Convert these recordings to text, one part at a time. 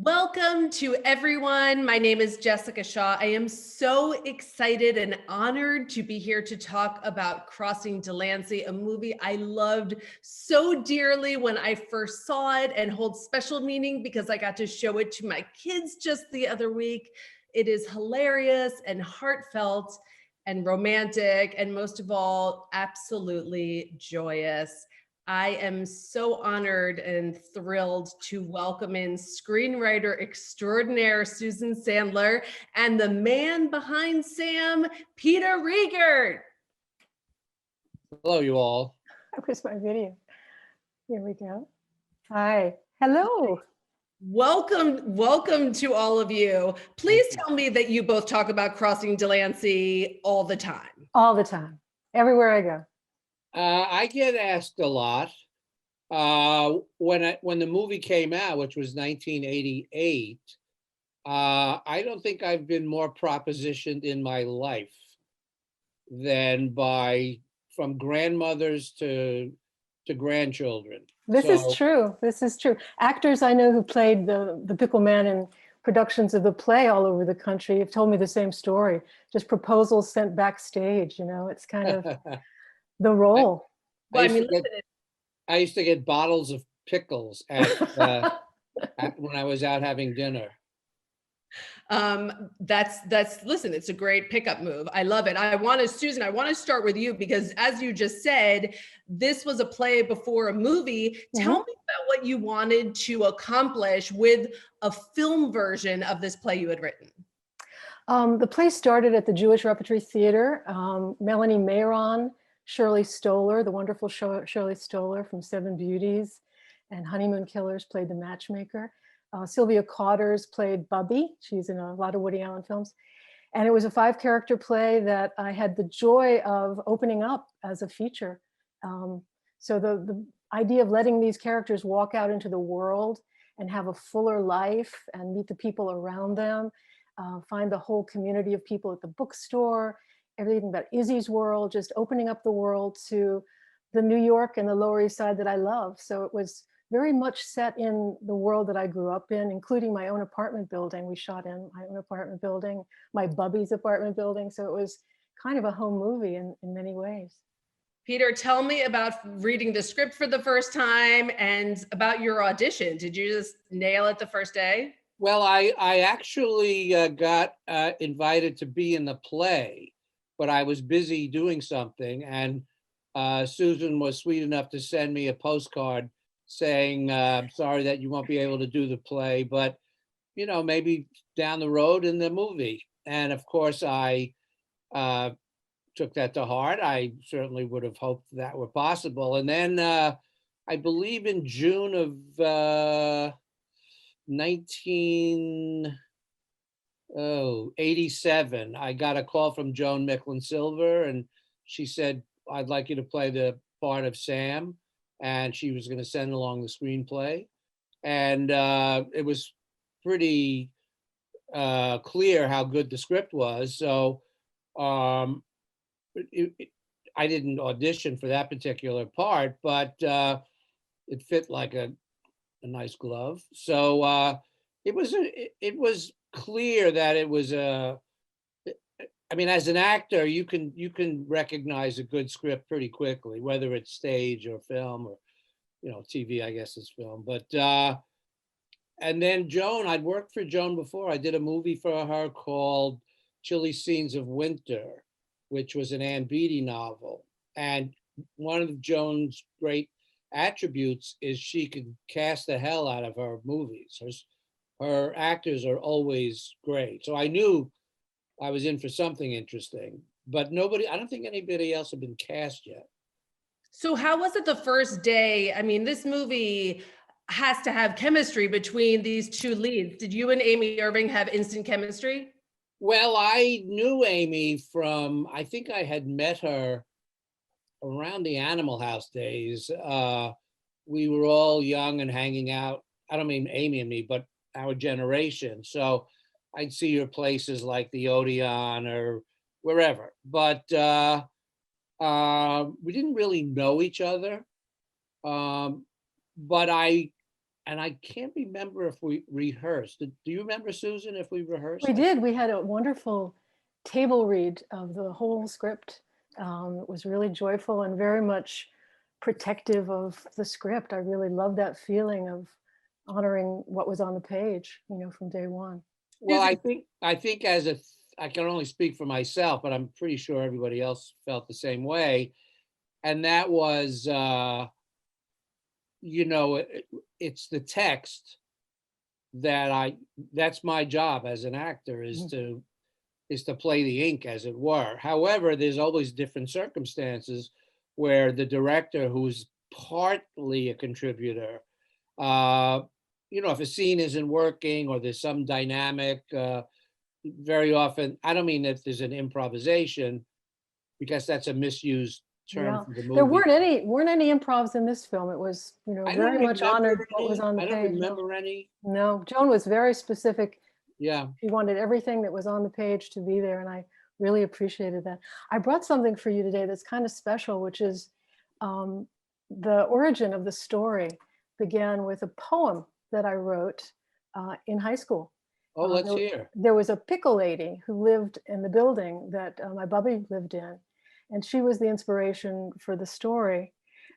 Welcome to everyone. My name is Jessica Shaw. I am so excited and honored to be here to talk about Crossing Delancey, a movie I loved so dearly when I first saw it and holds special meaning because I got to show it to my kids just the other week. It is hilarious and heartfelt and romantic, and most of all, absolutely joyous. I am so honored and thrilled to welcome in screenwriter extraordinaire Susan Sandler and the man behind Sam, Peter Riegert. Hello, you all. Where's my video? Here we go. Hi. Hello. Welcome to all of you. Please tell me that you both talk about Crossing Delancey all the time. All the time. Everywhere I go. I get asked a lot. When the movie came out, which was 1988, I don't think I've been more propositioned in my life than from grandmothers to grandchildren. This is true. This is true. Actors I know who played the Pickle Man in productions of the play all over the country have told me the same story. Just proposals sent backstage, it's kind of the role. I used to get bottles of pickles when I was out having dinner. Listen, it's a great pickup move. I love it. Susan, I want to start with you because as you just said, this was a play before a movie. Mm-hmm. Tell me about what you wanted to accomplish with a film version of this play you had written. The play started at the Jewish Repertory Theater. Melanie Mayron, Shirley Stoller, the wonderful Shirley Stoller from Seven Beauties and Honeymoon Killers played the matchmaker. Sylvia Cauters played Bubby. She's in a lot of Woody Allen films. And it was a 5-character play that I had the joy of opening up as a feature. So the idea of letting these characters walk out into the world and have a fuller life and meet the people around them, find the whole community of people at the bookstore, everything about Izzy's world, just opening up the world to the New York and the Lower East Side that I love. So it was very much set in the world that I grew up in, including my own apartment building. We shot in my own apartment building, my Bubby's apartment building. So it was kind of a home movie in many ways. Peter, tell me about reading the script for the first time and about your audition. Did you just nail it the first day? Well, I actually got invited to be in the play, but I was busy doing something. And Susan was sweet enough to send me a postcard saying, sorry that you won't be able to do the play, but, maybe down the road in the movie. And of course, I took that to heart. I certainly would have hoped that were possible. And then I believe in June of 1987, I got a call from Joan Micklin Silver, and she said, I'd like you to play the part of Sam. And she was going to send along the screenplay. And it was pretty clear how good the script was. So I didn't audition for that particular part, but it fit like a nice glove. So it was clear that it was as an actor, you can recognize a good script pretty quickly, whether it's stage or film or, TV, I guess is film. But and then Joan, I'd worked for Joan before. I did a movie for her called Chilly Scenes of Winter, which was an Ann Beattie novel. And one of Joan's great attributes is she could cast the hell out of her movies. Her actors are always great. So I knew I was in for something interesting, but I don't think anybody else had been cast yet. So how was it the first day? I mean, this movie has to have chemistry between these two leads. Did you and Amy Irving have instant chemistry? Well, I knew Amy I think I had met her around the Animal House days. We were all young and hanging out. I don't mean Amy and me, but our generation. So I'd see her places like the Odeon or wherever, but we didn't really know each other. But I and I can't remember if we rehearsed. Do you remember, Susan, if we rehearsed? We did. We had a wonderful table read of the whole script. It was really joyful and very much protective of the script. I really love that feeling of honoring what was on the page, from day one. Well, I think I can only speak for myself, but I'm pretty sure everybody else felt the same way. And that was, it's the text that's my job as an actor, is to play the ink, as it were. However, there's always different circumstances where the director, who's partly a contributor, if a scene isn't working or there's some dynamic, very often, I don't mean if there's an improvisation, because that's a misused term for the movie. There weren't any improvs in this film. It was, very much honored what was on the page. I don't remember any. No, Joan was very specific. Yeah. She wanted everything that was on the page to be there, and I really appreciated that. I brought something for you today that's kind of special, which is the origin of the story began with a poem that I wrote in high school. Oh, let's hear. There was a pickle lady who lived in the building that my bubby lived in, and she was the inspiration for the story.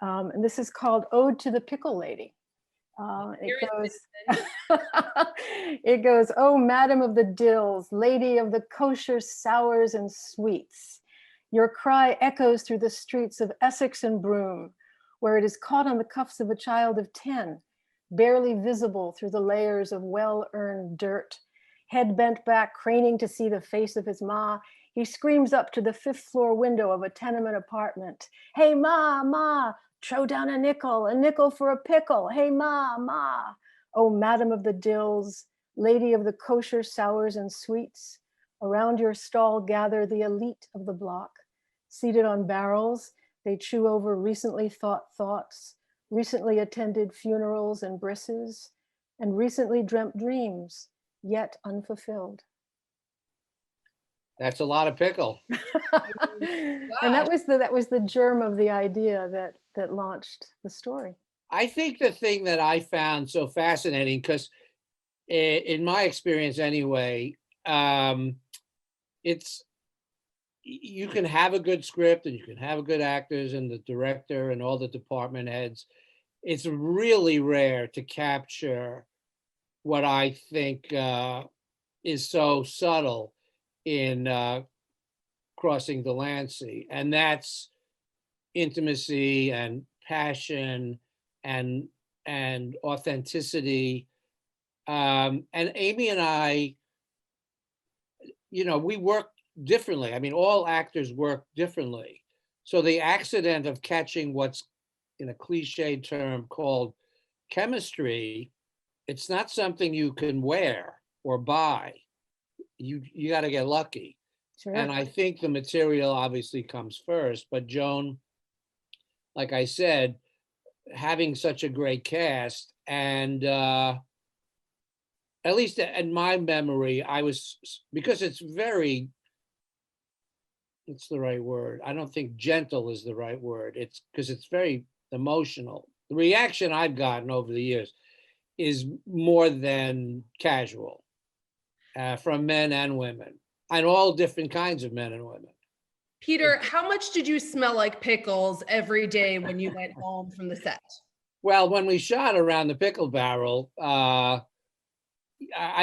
And this is called Ode to the Pickle Lady. It goes, oh, Madam of the Dills, Lady of the Kosher Sours and Sweets, your cry echoes through the streets of Essex and Broome, where it is caught on the cuffs of a child of 10, barely visible through the layers of well-earned dirt. Head bent back, craning to see the face of his ma, he screams up to the 5th floor window of a tenement apartment. Hey, ma, ma, throw down a nickel for a pickle. Hey, ma, ma. Oh, Madam of the Dills, Lady of the Kosher Sours and Sweets, around your stall gather the elite of the block. Seated on barrels, they chew over recently thought thoughts, recently attended funerals and brisses, and recently dreamt dreams, yet unfulfilled. That's a lot of pickle. And that was the germ of the idea that launched the story. I think the thing that I found so fascinating, because in my experience anyway, you can have a good script and you can have good actors and the director and all the department heads. It's really rare to capture what I think is so subtle in Crossing Delancey, and that's intimacy and passion and authenticity. And Amy and I, we work differently. I mean, all actors work differently. So the accident of catching what's in a cliche term called chemistry, it's not something you can wear or buy. You got to get lucky. Sure. And I think the material obviously comes first, but Joan, like I said, having such a great cast, and at least in my memory, because it's the right word. I don't think gentle is the right word. It's because it's very emotional. The reaction I've gotten over the years is more than casual, from men and women, and all different kinds of men and women. Peter, how much did you smell like pickles every day when you went home from the set? Well, when we shot around the pickle barrel, I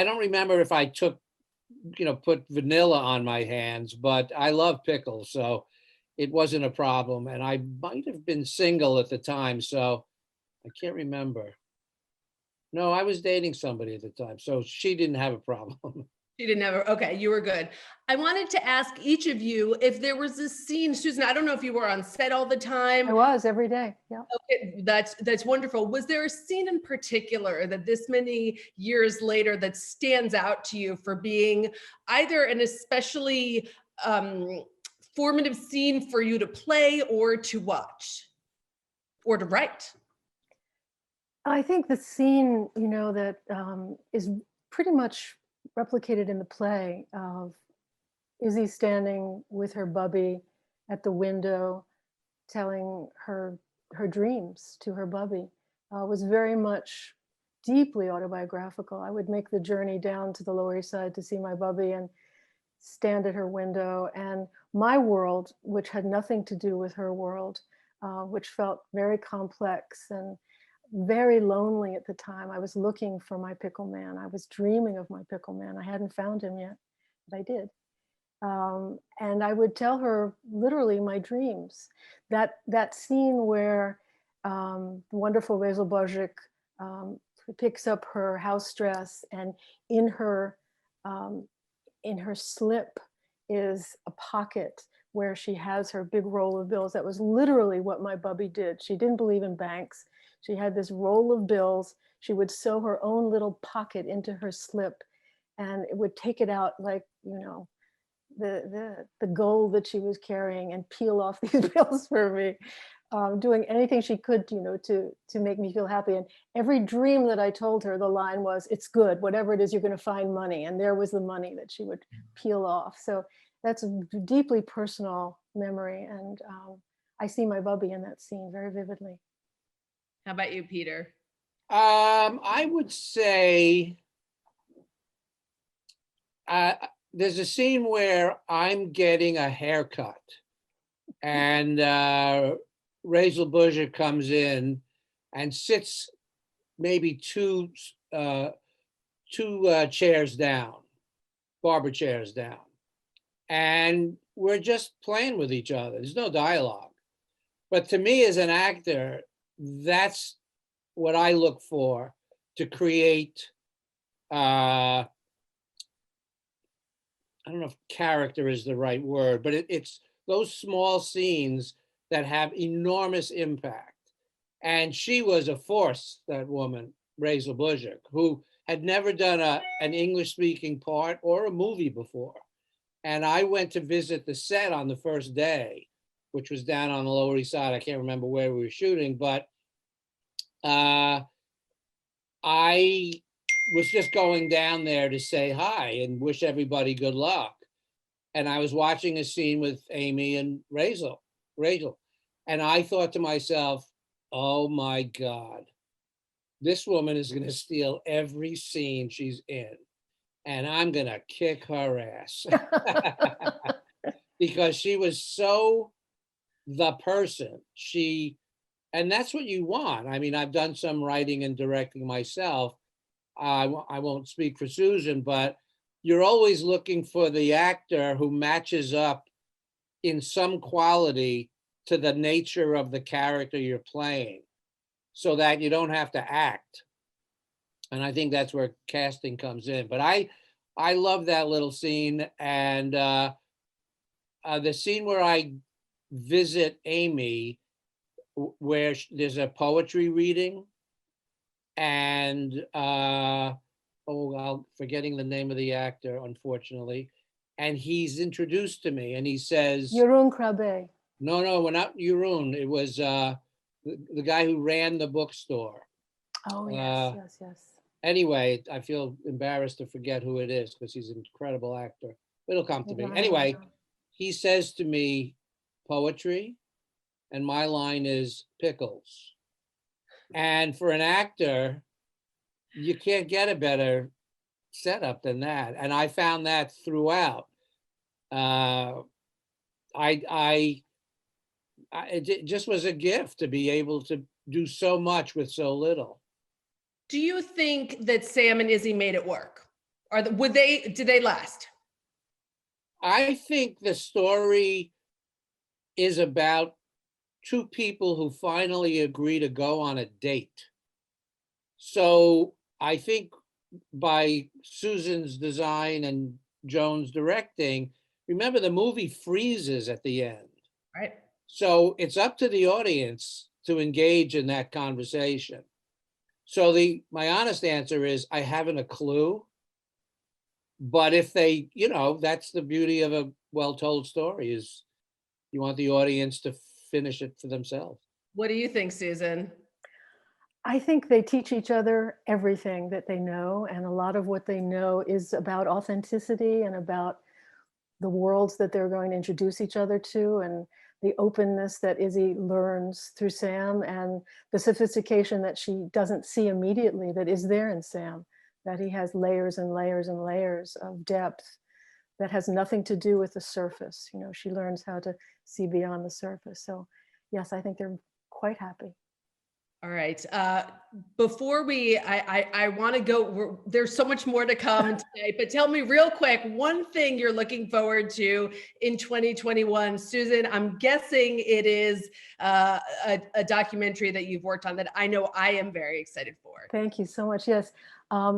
don't remember if I put vanilla on my hands, but I love pickles, so it wasn't a problem. And I might have been single at the time, so I can't remember. No, I was dating somebody at the time, so she didn't have a problem. She didn't have okay, you were good. I wanted to ask each of you if there was a scene, Susan, I don't know if you were on set all the time. I was every day, yeah. Okay, that's wonderful. Was there a scene in particular that this many years later that stands out to you for being either an especially formative scene for you to play or to watch or to write? I think the scene, that is pretty much replicated in the play of Izzy standing with her bubby at the window, telling her dreams to her bubby, was very much deeply autobiographical. I would make the journey down to the Lower East Side to see my bubby and stand at her window, and my world, which had nothing to do with her world, which felt very complex and very lonely at the time. I was looking for my pickle man. I was dreaming of my pickle man. I hadn't found him yet, but I did. And I would tell her literally my dreams. That scene where the wonderful Rachel Bozic picks up her house dress, and in her slip is a pocket where she has her big roll of bills. That was literally what my bubby did. She didn't believe in banks. She had this roll of bills. She would sew her own little pocket into her slip, and it would take it out like, you know, the gold that she was carrying, and peel off these bills for me, doing anything she could, you know, to make me feel happy. And every dream that I told her, the line was, "It's good, whatever it is, you're going to find money." And there was the money that she would peel off. So that's a deeply personal memory, and I see my bubby in that scene very vividly. How about you, Peter? I would say there's a scene where I'm getting a haircut, and Rachel Bozic comes in and sits maybe two chairs down, barber chairs down, and we're just playing with each other. There's no dialogue. But to me, as an actor, that's what I look for to create I don't know if character is the right word, but it's those small scenes that have enormous impact. And she was a force, that woman, Rachel Bozic, who had never done an English-speaking part or a movie before. And I went to visit the set on the first day, which was down on the Lower East Side. I can't remember where we were shooting, but I was just going down there to say hi and wish everybody good luck. And I was watching a scene with Amy and Rachel. And I thought to myself, oh my God, this woman is going to steal every scene she's in, and I'm going to kick her ass. Because she was so the person. And that's what you want. I mean, I've done some writing and directing myself. I won't speak for Susan, but you're always looking for the actor who matches up in some quality to the nature of the character you're playing, so that you don't have to act. And I think that's where casting comes in. But I love that little scene. And the scene where I visit Amy, where there's a poetry reading, and I'm forgetting the name of the actor, unfortunately. And he's introduced to me, and he says, Jeroen Krabbe. No, we're not Jeroen. It was the guy who ran the bookstore. Oh, yes. Anyway, I feel embarrassed to forget who it is, because he's an incredible actor. It'll come to me. Anyway, he says to me, poetry, and my line is pickles. And for an actor, you can't get a better setup than that. And I found that throughout. It just was a gift to be able to do so much with so little. Do you think that Sam and Izzy made it work? Or did they last? I think the story is about two people who finally agree to go on a date. So I think by Susan's design and Joan's directing, remember the movie freezes at the end. Right. So it's up to the audience to engage in that conversation. So my honest answer is I haven't a clue. But if they, that's the beauty of a well-told story, is you want the audience to finish it for themselves. What do you think, Susan? I think they teach each other everything that they know. And a lot of what they know is about authenticity and about the worlds that they're going to introduce each other to, and the openness that Izzy learns through Sam, and the sophistication that she doesn't see immediately that is there in Sam, that he has layers and layers and layers of depth that has nothing to do with the surface. You know, she learns how to see beyond the surface. So yes, I think they're quite happy. All right. Before I want to go, there's so much more to come today, but tell me real quick, one thing you're looking forward to in 2021. Susan, I'm guessing it is a documentary that you've worked on that I know I am very excited for. Thank you so much. Yes.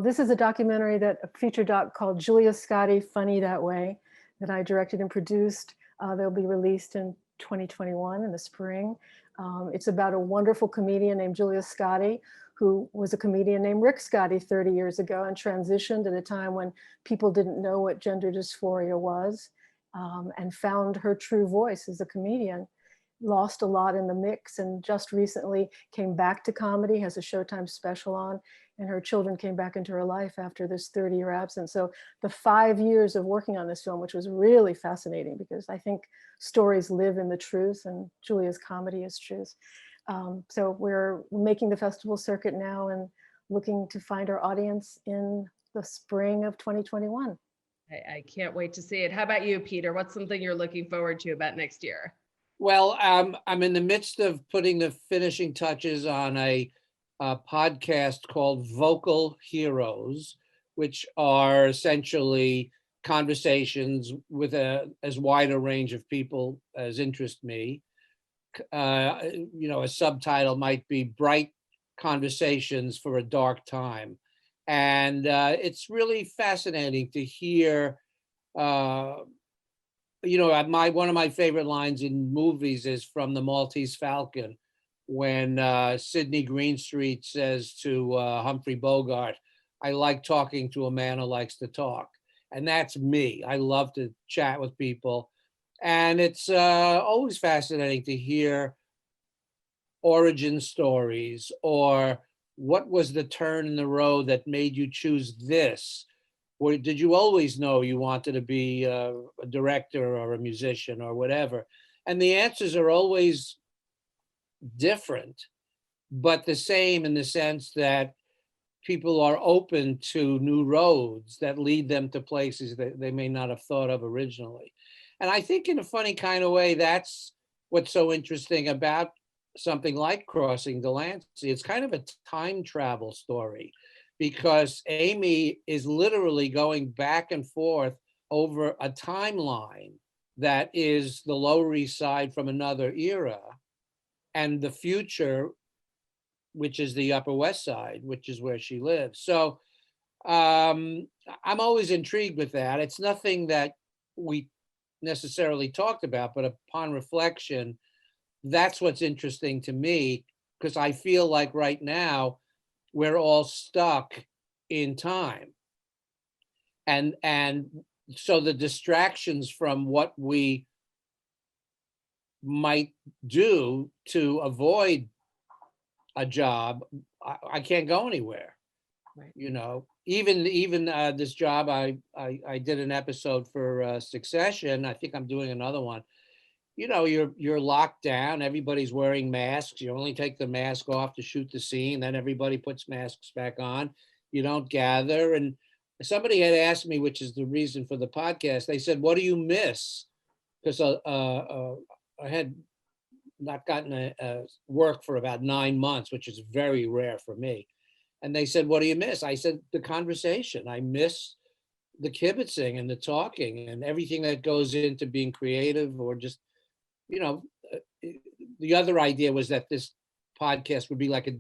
This is a documentary, a feature doc called Julia Scotti, Funny That Way, that I directed and produced. They'll be released in 2021 in the spring. It's about a wonderful comedian named Julia Scotti, who was a comedian named Rick Scotti 30 years ago and transitioned at a time when people didn't know what gender dysphoria was, and found her true voice as a comedian. Lost a lot in the mix, and just recently came back to comedy, has a Showtime special on, and her children came back into her life after this 30-year absence. So the 5 years of working on this film, which was really fascinating, because I think stories live in the truth, and Julia's comedy is truth. So we're making the festival circuit now and looking to find our audience in the spring of 2021. I can't wait to see it. How about you, Peter? What's something you're looking forward to about next year? Well, I'm in the midst of putting the finishing touches on a podcast called Vocal Heroes, which are essentially conversations with as wide a range of people as interest me. A subtitle might be Bright Conversations for a Dark Time. And it's really fascinating to hear one of my favorite lines in movies is from The Maltese Falcon, when Sidney Greenstreet says to Humphrey Bogart, "I like talking to a man who likes to talk." And that's me. I love to chat with people. And it's always fascinating to hear origin stories, or what was the turn in the road that made you choose this? Or did you always know you wanted to be a director or a musician or whatever? And the answers are always different, but the same, in the sense that people are open to new roads that lead them to places that they may not have thought of originally. And I think, in a funny kind of way, that's what's so interesting about something like Crossing Delancey. It's kind of a time travel story, because Amy is literally going back and forth over a timeline that is the Lower East Side from another era, and the future, which is the Upper West Side, which is where she lives. So I'm always intrigued with that. It's nothing that we necessarily talked about, but upon reflection, that's what's interesting to me, because I feel like right now we're all stuck in time. And so the distractions from what we might do to avoid a job, I can't go anywhere. Right. Even this job, I did an episode for Succession. I think I'm doing another one. You're locked down. Everybody's wearing masks. You only take the mask off to shoot the scene. Then everybody puts masks back on. You don't gather. And somebody had asked me, which is the reason for the podcast, they said, "What do you miss?" Because I had not gotten a work for about 9 months, which is very rare for me. And they said, "What do you miss?" I said, "The conversation. I miss the kibitzing and the talking and everything that goes into being creative, or just, the other idea was that this podcast would be like a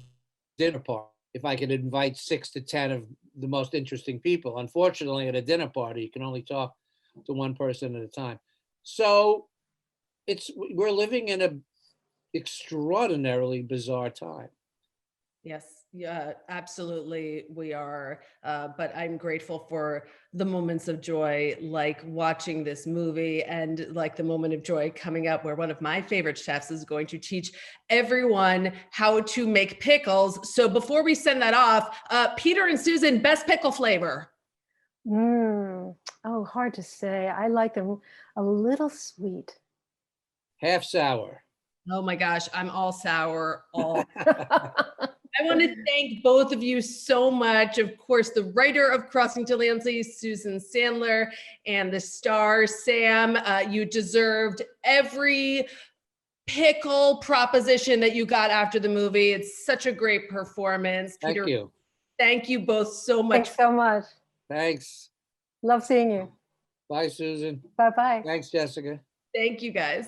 dinner party. If I could invite 6 to 10 of the most interesting people. Unfortunately, at a dinner party, you can only talk to one person at a time. So we're living in an extraordinarily bizarre time. Yes, yeah, absolutely. We are. But I'm grateful for the moments of joy, like watching this movie, and like the moment of joy coming up where one of my favorite chefs is going to teach everyone how to make pickles. So before we send that off, Peter and Susan, best pickle flavor. Oh, hard to say. I like them a little sweet. half sour. Oh my gosh, I'm all sour. I want to thank both of you so much. Of course, the writer of Crossing Delancey, Susan Sandler, and the star, Sam. You deserved every pickle proposition that you got after the movie. It's such a great performance. Thank Peter, you. thank you both so much. Thanks so much. Thanks. Love seeing you. Bye, Susan. Bye-bye. Thanks, Jessica. Thank you guys.